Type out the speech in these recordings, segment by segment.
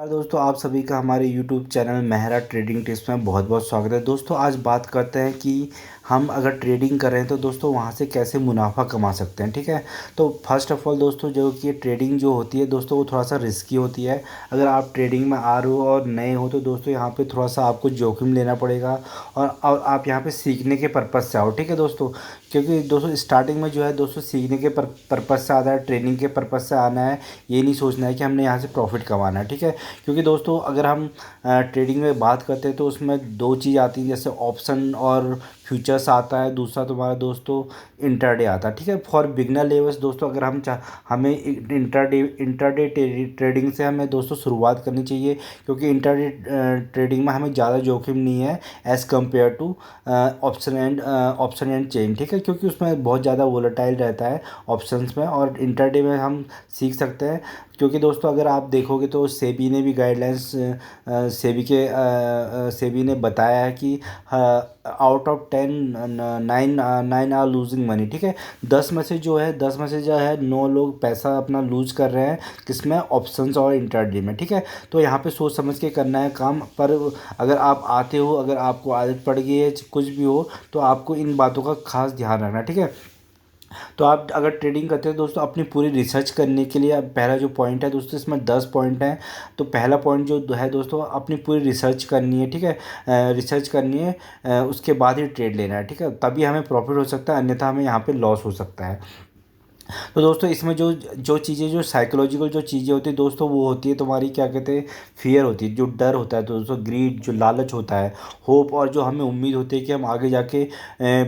दोस्तों, आप सभी का हमारे YouTube channel Mehra trading tips में बहुत बहुत स्वागत है। दोस्तों, आज बात करते हैं कि हम अगर ट्रेडिंग कर रहे हैं तो दोस्तों वहाँ से कैसे मुनाफा कमा सकते हैं। ठीक है, तो फर्स्ट ऑफ ऑल दोस्तों, जो कि ट्रेडिंग जो होती है दोस्तों वो थोड़ा सा रिस्की होती है। अगर आप ट्रेडिंग में आ रहे हो और नए हो तो दोस्तों यहाँ पे थोड़ा सा आपको जोखिम लेना पड़ेगा। और आप यहाँ पे सीखने के पर्पज़ से आओ। ठीक है दोस्तों, क्योंकि दोस्तों स्टार्टिंग में जो है दोस्तों सीखने के पर्पज़ से आता है, ट्रेनिंग के पर्पज़ से आना है। ये नहीं सोचना है कि हमने यहाँ से प्रॉफिट कमाना है। ठीक है, क्योंकि दोस्तों अगर हम ट्रेडिंग में बात करते हैं तो उसमें दो चीज़ आती हैं, जैसे ऑप्शन और फ्यूचर्स आता है, दूसरा तुम्हारा दोस्तों इंट्राडे आता है। ठीक है, फॉर बिगनर लेवल्स दोस्तों अगर हमें इंट्राडे ट्रेडिंग से हमें दोस्तों शुरुआत करनी चाहिए, क्योंकि इंट्राडे ट्रेडिंग में हमें ज़्यादा जोखिम नहीं है as compare to option and chain. ठीक है, क्योंकि उसमें बहुत ज़्यादा वोलेटाइल रहता है ऑप्शंस में, और इंट्राडे में हम सीख सकते हैं। क्योंकि दोस्तों अगर आप देखोगे तो सेबी ने भी गाइडलाइंस सेबी ने बताया है कि out of 10 nine are losing money. ठीक है, 10 में से जो है 9 लोग पैसा अपना लूज कर रहे हैं, किसमें, ऑप्शंस और इंट्राडे में। ठीक है, तो यहाँ पे सोच समझ के करना है काम। पर अगर आप आते हो, अगर आपको आदत पड़ गई है कुछ भी हो, तो आपको इन बातों का खास ध्यान रखना है। ठीक है, तो आप अगर ट्रेडिंग करते हैं दोस्तों अपनी पूरी रिसर्च करने के लिए, पहला जो पॉइंट है दोस्तों इसमें 10 पॉइंट हैं। तो पहला पॉइंट जो है दोस्तों, अपनी पूरी रिसर्च करनी है। ठीक है, रिसर्च करनी है, उसके बाद ही ट्रेड लेना है। ठीक है, तभी हमें प्रॉफिट हो सकता है, अन्यथा हमें यहाँ पे लॉस हो सकता है। तो दोस्तों इसमें जो जो चीज़ें, जो साइकोलॉजिकल जो चीज़ें होती है दोस्तों, वो होती है तुम्हारी, क्या कहते हैं, फियर होती है, जो डर होता है, तो दोस्तों ग्रीड, जो लालच होता है, होप, और जो हमें उम्मीद होती है कि हम आगे जाके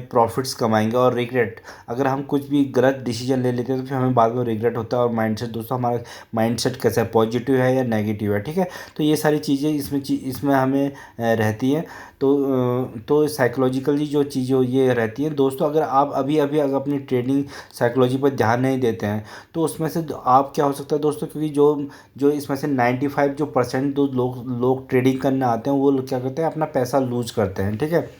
प्रॉफिट्स कमाएंगे, और रिग्रेट, अगर हम कुछ भी गलत डिसीजन ले लेते हैं तो फिर हमें बाद में रिग्रेट होता है। और माइंडसेट दोस्तों, हमारा माइंडसेट कैसा है, पॉजिटिव है या नेगेटिव है। ठीक है, तो ये सारी चीज़ें इसमें हमें रहती हैं। तो साइकोलॉजिकली जो चीज़ें ये रहती हैं दोस्तों, अगर आप अभी अभी अगर अपनी ट्रेडिंग साइकोलॉजी पर ध्यान नहीं देते हैं तो उसमें से आप क्या हो सकता है दोस्तों, क्योंकि जो जो इसमें से 95 जो परसेंट जो लोग ट्रेडिंग करने आते हैं वो लोग क्या करते हैं, अपना पैसा लूज करते हैं। ठीक है,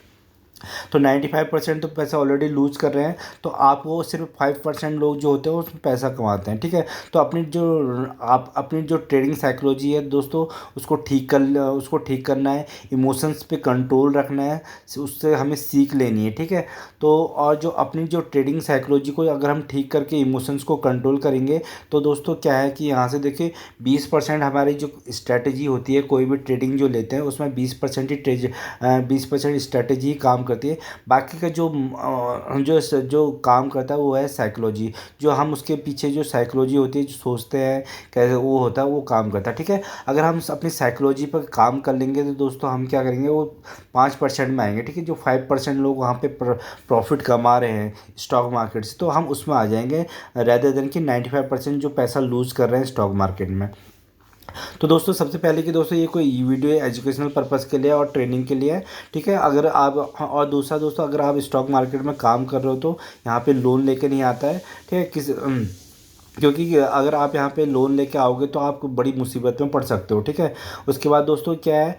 तो 95% तो पैसा ऑलरेडी लूज कर रहे हैं, तो आप वो सिर्फ 5% लोग जो होते हैं उसमें पैसा कमाते हैं। ठीक है, तो अपनी जो ट्रेडिंग साइकोलॉजी है दोस्तों, उसको ठीक करना है, इमोशंस पे कंट्रोल रखना है, उससे हमें सीख लेनी है। ठीक है, तो और जो अपनी जो ट्रेडिंग साइकोलॉजी को अगर हम ठीक करके इमोशंस को कंट्रोल करेंगे तो दोस्तों क्या है कि यहाँ से देखिए 20% हमारी जो स्ट्रैटेजी होती है, कोई भी ट्रेडिंग जो लेते हैं उसमें 20% ही 20% स्ट्रैटेजी काम करती है। बाकी का जो काम करता है वो है साइकोलॉजी, जो हम उसके पीछे जो साइकोलॉजी होती है, जो सोचते हैं कैसे वो होता है, वो काम करता है। ठीक है, अगर हम अपनी साइकोलॉजी पर काम कर लेंगे तो दोस्तों हम क्या करेंगे, वो 5% में आएंगे। ठीक है, जो 5% लोग वहाँ पे प्रॉफिट कमा रहे हैं स्टॉक मार्केट से, तो हम उसमें आ जाएंगे, रेदर देन कि 95% जो पैसा लूज़ कर रहे हैं स्टॉक मार्केट में। तो दोस्तों सबसे पहले कि दोस्तों ये कोई वीडियो एजुकेशनल पर्पज़ के लिए और ट्रेनिंग के लिए है। ठीक है, अगर आप, और दूसरा दोस्तों, अगर आप स्टॉक मार्केट में काम कर रहे हो तो यहाँ पे लोन लेके नहीं आता है। ठीक है, क्योंकि अगर आप यहाँ पे लोन लेके आओगे तो आप बड़ी मुसीबत में पड़ सकते हो। ठीक है, उसके बाद दोस्तों क्या है,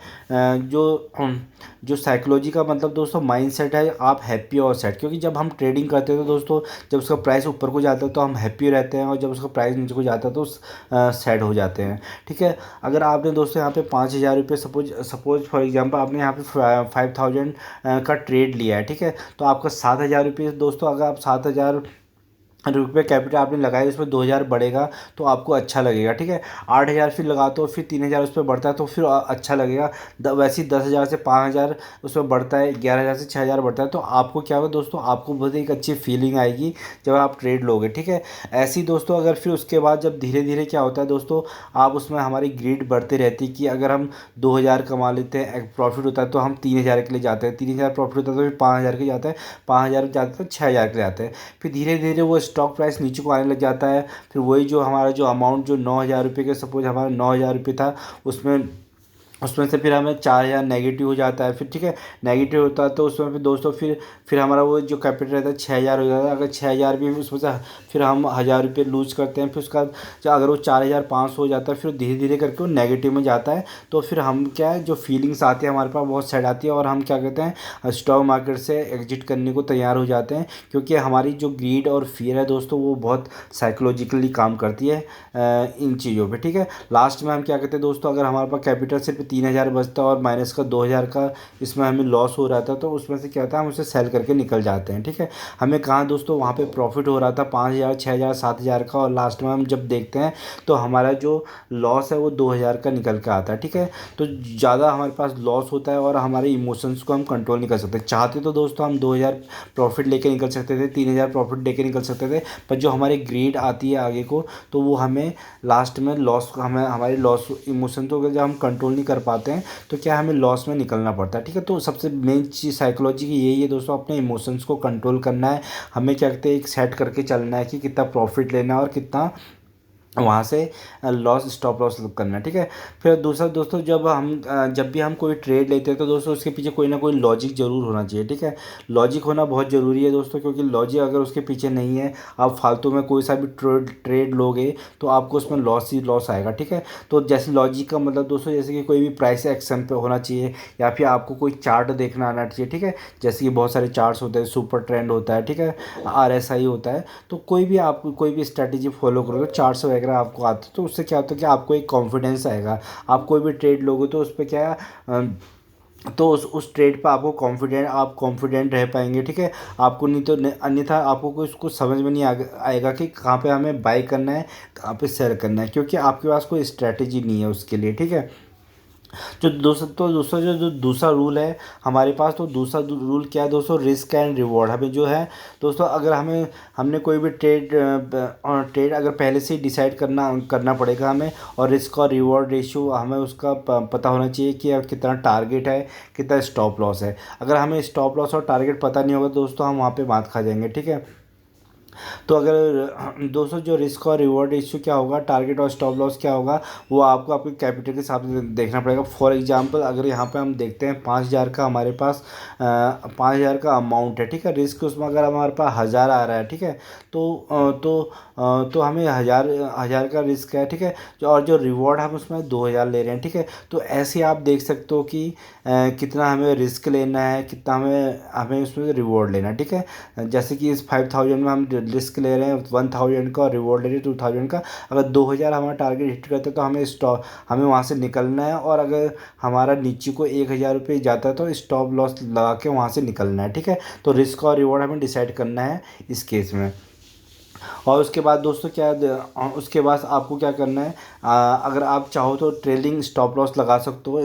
जो साइकोलॉजी का मतलब दोस्तों माइंडसेट है, आप हैप्पी और सैड। क्योंकि जब हम ट्रेडिंग करते हैं तो दोस्तों जब उसका प्राइस ऊपर को जाता है तो हम हैप्पी रहते हैं, और जब उसका प्राइस नीचे को जाता है तो सैड हो जाते हैं। ठीक है, अगर आपने दोस्तों यहाँ पे 5,000 रुपये, सपोज फॉर एग्जांपल आपने यहाँ पे 5,000 का ट्रेड लिया है। ठीक है, तो आपका 7,000 रुपये दोस्तों, अगर आप 7,000 रुपये कैपिटल आपने लगाए, उसमें 2,000 बढ़ेगा तो आपको अच्छा लगेगा। ठीक है, 8,000 फिर लगाते हो, फिर 3,000 उस पर बढ़ता है तो फिर अच्छा लगेगा। वैसे ही 10,000 से 5,000 उसमें बढ़ता है, 11,000 से 6,000 बढ़ता है, तो आपको क्या होगा दोस्तों, आपको बहुत एक अच्छी फीलिंग आएगी जब आप ट्रेड लोगे। ठीक है, ऐसे ही दोस्तों अगर फिर उसके बाद जब धीरे धीरे क्या होता है दोस्तों, आप उसमें हमारी ग्रीड बढ़ती रहती है कि अगर हम 2,000 कमा लेते हैं, प्रॉफिट होता है तो हम 3,000 के लिए जाते हैं, 3,000 प्रॉफिट होता है तो फिर 5,000 के जाते हैं, 5,000 जाते हैं तो 6,000 के लिए जाते हैं। फिर धीरे धीरे वो स्टॉक प्राइस नीचे को आने लग जाता है। फिर वही जो हमारा जो अमाउंट जो 9,000 रुपये के, सपोज हमारा 9,000 रुपये था, उसमें उसमें से फिर हमें 4,000 नेगेटिव हो जाता है, फिर ठीक है, नेगेटिव होता है तो उसमें फिर दोस्तों फिर हमारा वो जो कैपिटल रहता है 6,000 हो जाता है। अगर 6,000 भी उसमें से फिर हम 1,000 रुपये लूज करते हैं, फिर उसका अगर वो 4,500 हो जाता है, फिर धीरे धीरे करके वो नेगेटिव में जाता है। तो फिर हम क्या है, जो फीलिंग्स आती है हमारे पास बहुत सैड आती है, और हम क्या कहते हैं, स्टॉक मार्केट से एग्जिट करने को तैयार हो जाते हैं। क्योंकि हमारी जो ग्रीड और फियर है दोस्तों, वो बहुत साइकोलॉजिकली काम करती है इन चीज़ों पे, ठीक है। लास्ट में हम क्या कहते हैं दोस्तों, अगर हमारे पास कैपिटल सिर्फ 3,000 बचता और माइनस का 2,000 का इसमें हमें लॉस हो रहा था, तो उसमें से क्या था, हम उसे सेल करके निकल जाते हैं, ठीक है। हमें कहाँ दोस्तों वहाँ पे प्रॉफिट हो रहा था 5,000, 6,000, 7,000 का, और लास्ट में हम जब देखते हैं तो हमारा जो लॉस है वो 2,000 का निकल के आता है, ठीक है। तो ज़्यादा हमारे पास लॉस होता है और हमारे इमोशंस को हम कंट्रोल नहीं कर सकते। चाहते तो दोस्तों हम 2,000 प्रॉफिट लेके निकल सकते थे, 3,000 प्रॉफिट लेके निकल सकते थे, पर जो हमारी ग्रीड आती है आगे को, तो वो हमें लास्ट में लॉस, हमें हमारी लॉस इमोशन तो जब हम कंट्रोल नहीं कर पाते हैं तो क्या हमें लॉस में निकलना पड़ता है, ठीक है। तो सबसे मेन चीज़ साइकोलॉजी की यही है दोस्तों, अपने इमोशंस को कंट्रोल करना है। हमें क्या कहते हैं, एक सेट करके चलना है कि कितना प्रॉफिट लेना है और कितना वहाँ से लॉस, स्टॉप लॉस करना है, ठीक है। फिर दूसरा दोस्तों, जब भी हम कोई ट्रेड लेते हैं तो दोस्तों उसके पीछे कोई ना कोई लॉजिक ज़रूर होना चाहिए, ठीक है। लॉजिक होना बहुत ज़रूरी है दोस्तों, क्योंकि लॉजिक अगर उसके पीछे नहीं है, आप फालतू में कोई सा भी ट्रेड लोगे तो आपको उसमें लॉस ही लॉस आएगा, ठीक है। तो जैसे लॉजिक का मतलब दोस्तों, जैसे कि कोई भी प्राइस एक्शन पे होना चाहिए, या फिर आपको कोई चार्ट देखना आना चाहिए, ठीक है। जैसे कि बहुत सारे चार्ट्स होते हैं, सुपर ट्रेंड होता है, ठीक है, RSI होता है। तो कोई भी आप कोई भी स्ट्रैटेजी फॉलो करोगे, चार्ट्स वगैरह आपको आते तो उससे क्या होता है कि आपको एक कॉन्फिडेंस आएगा। आप कोई भी ट्रेड लोगे तो उस पर क्या तो उस ट्रेड पर आपको कॉन्फिडेंट रह पाएंगे, ठीक है। आपको नहीं तो अन्यथा आपको कुछ समझ में नहीं आएगा कि कहाँ पे हमें बाय करना है, कहाँ पे सेल करना है, क्योंकि आपके पास कोई स्ट्रैटेजी नहीं है उसके लिए, ठीक है। जो दूसरा रूल है हमारे पास, तो दूसरा रूल क्या है दोस्तों, रिस्क एंड रिवॉर्ड। हमें जो है दोस्तों, अगर हमने कोई भी ट्रेड अगर पहले से ही डिसाइड करना पड़ेगा हमें, और रिस्क और रिवॉर्ड रेशियो हमें उसका पता होना चाहिए कि अब कितना टारगेट है, कितना स्टॉप लॉस है। अगर हमें स्टॉप लॉस और टारगेट पता नहीं होगा दोस्तों, हम वहाँ पे मात खा जाएंगे, ठीक है। तो अगर दोस्तों, जो रिस्क और रिवॉर्ड इश्यू क्या होगा, टारगेट और स्टॉप लॉस क्या होगा, वो आपको आपके कैपिटल के हिसाब से देखना पड़ेगा। फॉर एग्जांपल, अगर यहाँ पे हम देखते हैं 5,000 का हमारे पास 5,000 का अमाउंट है, ठीक है। रिस्क उसमें अगर हमारे पास 1,000 आ रहा है, ठीक है, तो हमें हज़ार हज़ार का रिस्क है, ठीक है। और जो रिवॉर्ड हम उसमें 2,000 ले रहे हैं, ठीक है। तो ऐसे आप देख सकते हो कि कितना हमें रिस्क लेना है, कितना हमें हमें उसमें रिवॉर्ड लेना है, ठीक है। जैसे कि इस 5,000 में हम रिस्क ले रहे हैं 1,000 का, और रिवॉर्ड ले रहे हैं 2,000 का। अगर 2,000 हमारा टारगेट हिट करते हैं तो हमें वहाँ से निकलना है, और अगर हमारा नीचे को 1,000 रुपये जाता है तो स्टॉप लॉस लगा के वहाँ से निकलना है, ठीक है। तो रिस्क और रिवॉर्ड हमें डिसाइड करना है इस केस में। और उसके बाद दोस्तों उसके बाद आपको क्या करना है, अगर आप चाहो तो ट्रेडिंग स्टॉप लॉस लगा सकते हो।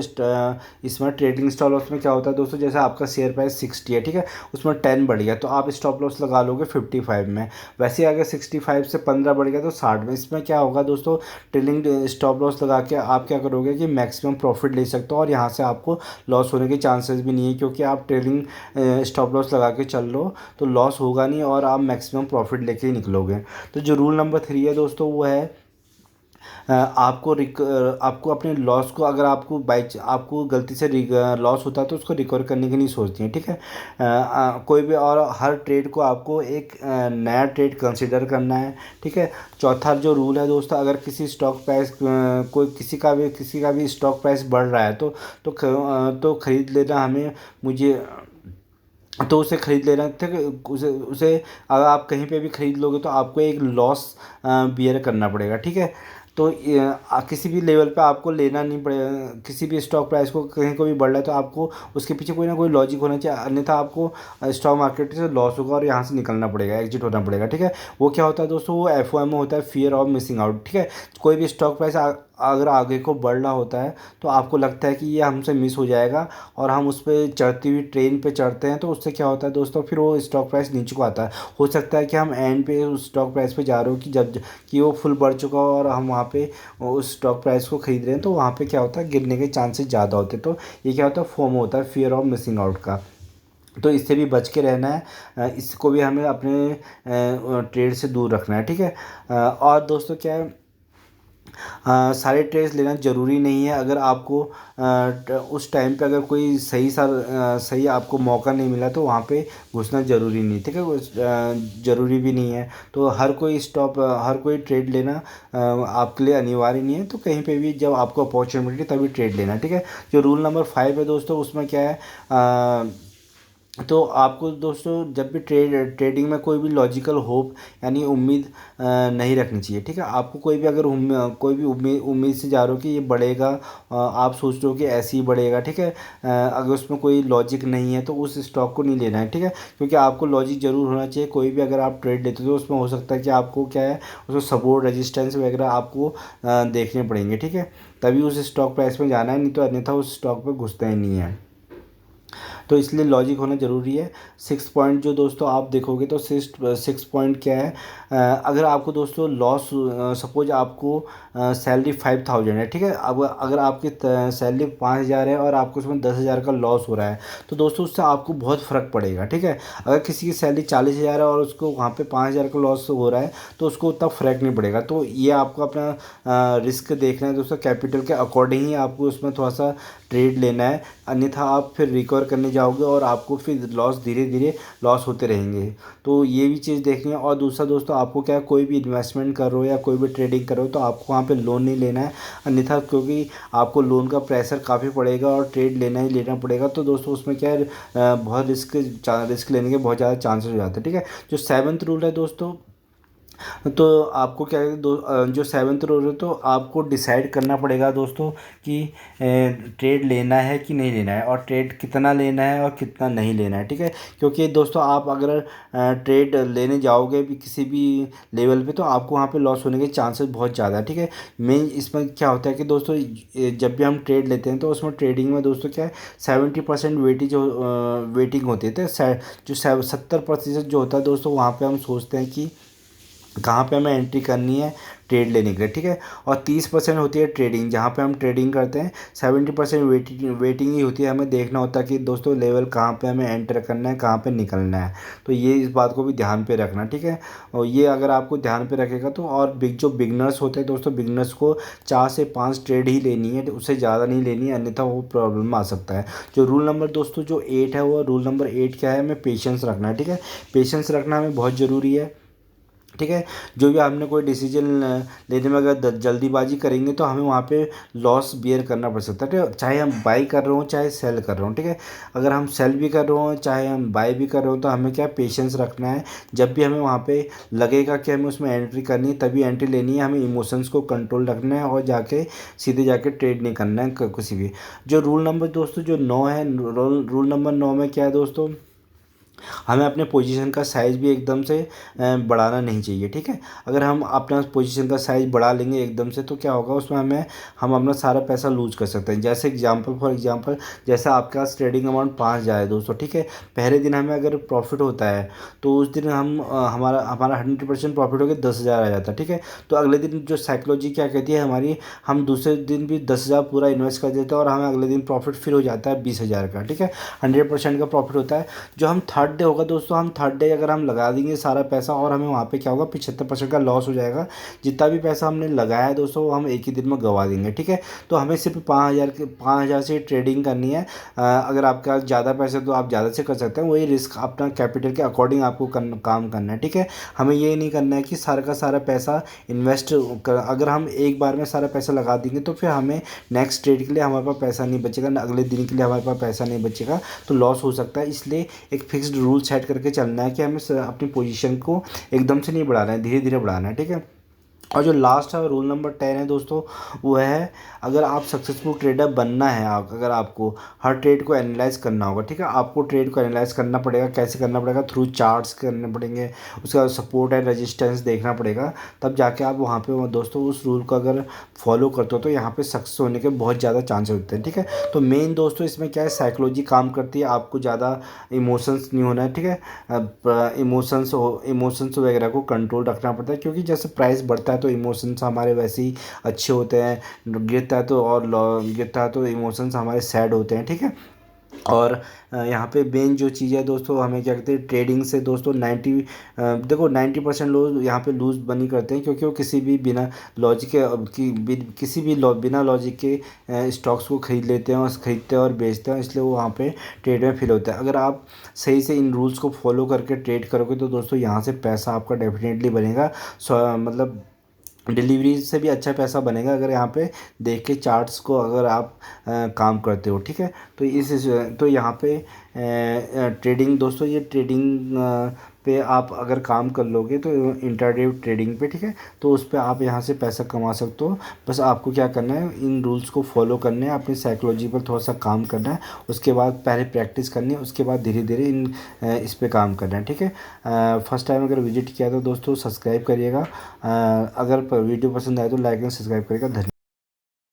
इसमें ट्रेडिंग स्टॉप लॉस में क्या होता है दोस्तों, जैसे आपका शेयर प्राइस 60 है, ठीक है, उसमें 10 बढ़ गया तो आप स्टॉप लॉस लगा लोगे 55 में। वैसे अगर 65 से 15 बढ़ गया तो 60 में। इसमें क्या होगा दोस्तों, ट्रेडिंग स्टॉप लॉस लगा के आप क्या करोगे कि मैक्सिमम प्रॉफिट ले सकते हो, और यहाँ से आपको लॉस होने के चांसेस भी नहीं है, क्योंकि आप ट्रेडिंग स्टॉप लॉस लगा के चल लो तो लॉस होगा नहीं, और आप मैक्सिमम प्रॉफिट लेके ही निकलोगे। तो जो रूल नंबर 3 है दोस्तों, वो है आपको अपने लॉस को, अगर आपको गलती से लॉस होता है तो उसको रिकवर करने की नहीं सोचती है, ठीक है। कोई भी और हर ट्रेड को आपको एक नया ट्रेड कंसिडर करना है, ठीक है। चौथा जो रूल है दोस्तों, अगर किसी स्टॉक प्राइस कोई किसी का भी स्टॉक प्राइस बढ़ रहा है तो खरीद लेना हमें मुझे तो उसे खरीद लेना, ठीक है। उसे उसे अगर आप कहीं पे भी खरीद लोगे तो आपको एक लॉस बियर करना पड़ेगा, ठीक है। तो किसी भी लेवल पे आपको लेना नहीं पड़ेगा, किसी भी स्टॉक प्राइस को कहीं को भी बढ़ रहा है तो आपको उसके पीछे कोई ना कोई लॉजिक होना चाहिए, अन्यथा आपको स्टॉक मार्केट से लॉस होगा और यहाँ से निकलना पड़ेगा, एग्जिट होना पड़ेगा, ठीक है। वो क्या होता है दोस्तों, वो FOMO होता है, फियर ऑफ मिसिंग आउट, ठीक है। कोई भी स्टॉक प्राइस अगर आगे को बढ़ रहा होता है तो आपको लगता है कि ये हमसे मिस हो जाएगा, और हम उस पर चढ़ती हुई ट्रेन पे चढ़ते हैं, तो उससे क्या होता है दोस्तों, फिर वो स्टॉक प्राइस नीचे को आता है। हो सकता है कि हम एंड पे उस स्टॉक प्राइस पे जा रहे हो कि वो फुल बढ़ चुका हो, और हम वहाँ पे उस स्टॉक प्राइस को खरीद रहे हैं, तो वहाँ पे क्या होता है, गिरने के चांसेस ज़्यादा होते हैं। तो ये क्या होता है, फोमो होता है, फियर ऑफ मिसिंग आउट का। तो इससे भी बच के रहना है, इसको भी हमें अपने ट्रेड से दूर रखना है, ठीक है। और दोस्तों क्या है, सारे ट्रेड्स लेना ज़रूरी नहीं है। अगर आपको उस टाइम पे अगर कोई सही आपको मौका नहीं मिला तो वहाँ पे घुसना ज़रूरी नहीं, ठीक है। ज़रूरी भी नहीं है। तो हर कोई ट्रेड लेना आपके लिए अनिवार्य नहीं है। तो कहीं पे भी जब आपको अपॉर्चुनिटी तभी ट्रेड लेना, ठीक है। जो रूल नंबर 5 है दोस्तों, उसमें क्या है, तो आपको दोस्तों जब भी ट्रेडिंग में कोई भी लॉजिकल होप यानी उम्मीद नहीं रखनी चाहिए, ठीक है। आपको कोई भी अगर कोई भी उम्मीद से जा रहे हो कि ये बढ़ेगा, आप सोच रहे हो कि ऐसे ही बढ़ेगा, ठीक है। अगर उसमें कोई लॉजिक नहीं है तो उस स्टॉक को नहीं लेना है, ठीक है। क्योंकि आपको लॉजिक ज़रूर होना चाहिए। कोई भी अगर आप ट्रेड लेते हो तो उसमें हो सकता है कि आपको क्या है, उसमें सपोर्ट रेजिस्टेंस वगैरह आपको देखने पड़ेंगे, ठीक है। तभी उस स्टॉक प्राइस में जाना है, नहीं तो अन्यथा उस स्टॉक पर घुसना ही नहीं है। तो इसलिए लॉजिक होना ज़रूरी है। 6 पॉइंट जो दोस्तों आप देखोगे तो 6 पॉइंट क्या है, अगर आपको दोस्तों लॉस, सपोज आपको सैलरी 5,000 है, ठीक है। अब अगर आपकी सैलरी 5,000 है और आपको उसमें 10,000 का लॉस हो रहा है तो दोस्तों उससे आपको बहुत फ़र्क पड़ेगा, ठीक है। अगर किसी की सैलरी 40,000 है और उसको वहाँ पे 5,000 का लॉस हो रहा है तो उसको उतना फ़र्क नहीं पड़ेगा। तो ये आपको अपना रिस्क देखना है दोस्तों। कैपिटल के अकॉर्डिंग ही आपको उसमें थोड़ा सा ट्रेड लेना है, अन्यथा आप फिर रिकवर करने जाओगे और आपको फिर धीरे धीरे लॉस होते रहेंगे। तो ये भी चीज़ देखनी है। और दूसरा दोस्तों, आपको क्या है, कोई भी इन्वेस्टमेंट कर रहे हो या कोई भी ट्रेडिंग कर रहे हो तो आपको वहाँ पे लोन नहीं लेना है, अन्यथा क्योंकि आपको लोन का प्रेशर काफ़ी पड़ेगा और ट्रेड लेना ही लेना पड़ेगा। तो दोस्तों उसमें क्या है, बहुत रिस्क लेने के बहुत ज़्यादा चांसेस हो जाते हैं, ठीक है। जो 7th रूल है दोस्तों, तो आपको क्या है जो 7th रोज है तो आपको डिसाइड करना पड़ेगा दोस्तों कि ट्रेड लेना है कि नहीं लेना है, और ट्रेड कितना लेना है और कितना नहीं लेना है, ठीक है। क्योंकि दोस्तों आप अगर ट्रेड लेने जाओगे भी किसी भी लेवल पे तो आपको वहाँ पे लॉस होने के चांसेस बहुत ज़्यादा है, ठीक है। मेन इसमें क्या होता है कि दोस्तों जब भी हम ट्रेड लेते हैं तो उसमें ट्रेडिंग में दोस्तों क्या है, 70% वेटिंग होती है। तो जो 70% जो होता है दोस्तों, वहाँ पर हम सोचते हैं कि कहाँ पे हमें एंट्री करनी है ट्रेड लेने के लिए, ठीक है। और 30% होती है ट्रेडिंग, जहाँ पे हम ट्रेडिंग करते हैं। 70% वेटिंग ही होती है, हमें देखना होता है कि दोस्तों लेवल कहाँ पे हमें एंटर करना है, कहाँ पे निकलना है। तो ये इस बात को भी ध्यान पे रखना, ठीक है। और ये अगर आपको ध्यान पे रखेगा तो, और जो बिगनर्स होते हैं दोस्तों, बिगनर्स को 4 से 5 ट्रेड ही लेनी है, उससे ज़्यादा नहीं लेनी है, अन्यथा वो प्रॉब्लम आ सकता है। जो रूल नंबर दोस्तों जो 8 है, वो रूल नंबर 8 क्या है, हमें पेशेंस रखना है, ठीक है। पेशेंस रखना हमें बहुत ज़रूरी है, ठीक है। जो भी हमने कोई डिसीजन लेने में अगर जल्दीबाजी करेंगे तो हमें वहाँ पे लॉस बियर करना पड़ सकता है, ठीक है। चाहे हम बाई कर रहे हो चाहे सेल कर रहे हो, ठीक है। अगर हम सेल भी कर रहे हो चाहे हम बाई भी कर रहे हो तो हमें क्या पेशेंस रखना है। जब भी हमें वहाँ पे लगेगा कि हमें उसमें एंट्री करनी है तभी एंट्री लेनी है। हमें इमोशंस को कंट्रोल रखना है और जाके सीधे जाके ट्रेड नहीं करना है किसी भी। जो रूल नंबर दोस्तों जो 9 है, रूल नंबर 9 में क्या है दोस्तों, हमें अपने पोजीशन का साइज़ भी एकदम से बढ़ाना नहीं चाहिए, ठीक है। अगर हम अपना पोजीशन का साइज़ बढ़ा लेंगे एकदम से तो क्या होगा, उसमें हम अपना सारा पैसा लूज कर सकते हैं। जैसे फॉर एग्जांपल जैसा आपका ट्रेडिंग अमाउंट 5,000 है दोस्तों, ठीक है। पहले दिन हमें अगर प्रॉफिट होता है तो उस दिन हमारा हमारा 100% प्रॉफिट होकर 10,000 आ जाता है, ठीक है। तो अगले दिन जो साइकोलॉजी क्या कहती है हमारी, हम दूसरे दिन भी 10,000 पूरा इन्वेस्ट कर देते हैं और हमें अगले दिन प्रॉफिट फिर हो जाता है 20,000 का, ठीक है। 100% का प्रॉफिट होता है। जो हम थर्ड डे होगा दोस्तों, हम थर्ड डे अगर हम लगा देंगे सारा पैसा और हमें वहाँ पे क्या होगा, 75% का लॉस हो जाएगा। जितना भी पैसा हमने लगाया है दोस्तों वो हम एक ही दिन में गंवा देंगे, ठीक है। तो हमें सिर्फ 5,000 से ट्रेडिंग करनी है। अगर आपके पास ज़्यादा पैसे तो आप ज़्यादा से कर सकते हैं, वही रिस्क अपना कैपिटल के अकॉर्डिंग आपको काम करना है, ठीक है। हमें ये नहीं करना है कि सारा का सारा पैसा इन्वेस्ट अगर हम एक बार में सारा पैसा लगा देंगे तो फिर हमें नेक्स्ट ट्रेड के लिए हमारे पास पैसा नहीं बचेगा, अगले दिन के लिए हमारे पास पैसा नहीं बचेगा, तो लॉस हो सकता है। इसलिए एक फिक्स्ड रूल सेट करके चलना है कि हमें अपनी पोजीशन को एकदम से नहीं बढ़ाना है, धीरे धीरे बढ़ाना है, ठीक है। और जो लास्ट है रूल नंबर 10 है दोस्तों, वो है अगर आप सक्सेसफुल ट्रेडर बनना है, अगर आपको हर ट्रेड को एनालाइज करना होगा, ठीक है। आपको ट्रेड को एनालाइज करना पड़ेगा। कैसे करना पड़ेगा, थ्रू चार्ट्स करने पड़ेंगे, उसका सपोर्ट एंड रेजिस्टेंस देखना पड़ेगा, तब जाके आप वहाँ पे दोस्तों उस रूल को अगर फॉलो करते हो तो यहाँ पे सक्सेस होने के बहुत ज़्यादा चांसेस होते हैं, ठीक है। तो मेन दोस्तों इसमें क्या है, साइकोलॉजी काम करती है। आपको ज़्यादा इमोशंस नहीं होना है, ठीक है। इमोशंस वगैरह को कंट्रोल रखना पड़ता है, क्योंकि जैसे प्राइस बढ़ता है तो इमोशंस हमारे वैसे ही अच्छे होते हैं, गिरता है तो इमोशंस हमारे सैड होते हैं, ठीक है। और यहाँ पे मेन जो चीज़ है दोस्तों, हमें क्या कहते हैं, ट्रेडिंग से दोस्तों 90 90% लोग यहाँ पे लूज बनी करते हैं, क्योंकि वो किसी भी बिना लॉजिक के किसी भी बिना लॉजिक के स्टॉक्स को खरीद लेते हैं और खरीदते हैं और बेचते हैं, इसलिए वो वहाँ पे ट्रेड में फेल होता है। अगर आप सही से इन रूल्स को फॉलो करके ट्रेड करोगे तो दोस्तों यहाँ से पैसा आपका डेफिनेटली बनेगा। मतलब डिलीवरी से भी अच्छा पैसा बनेगा, अगर यहाँ पे देख के चार्ट्स को अगर आप काम करते हो, ठीक है। तो तो यहाँ पे ट्रेडिंग दोस्तों, ये ट्रेडिंग पे आप अगर काम कर लोगे तो इंट्राडे ट्रेडिंग पे, ठीक है, तो उस पे आप यहाँ से पैसा कमा सकते हो। बस आपको क्या करना है, इन रूल्स को फॉलो करने हैं, अपनी साइकोलॉजी पर थोड़ा सा काम करना है, उसके बाद पहले प्रैक्टिस करनी है, उसके बाद धीरे धीरे इस पे काम करना है, ठीक है। फर्स्ट टाइम अगर विजिट किया तो दोस्तों सब्सक्राइब करिएगा। अगर वीडियो पसंद आए तो लाइक एंड सब्सक्राइब करिएगा। धन्यवाद।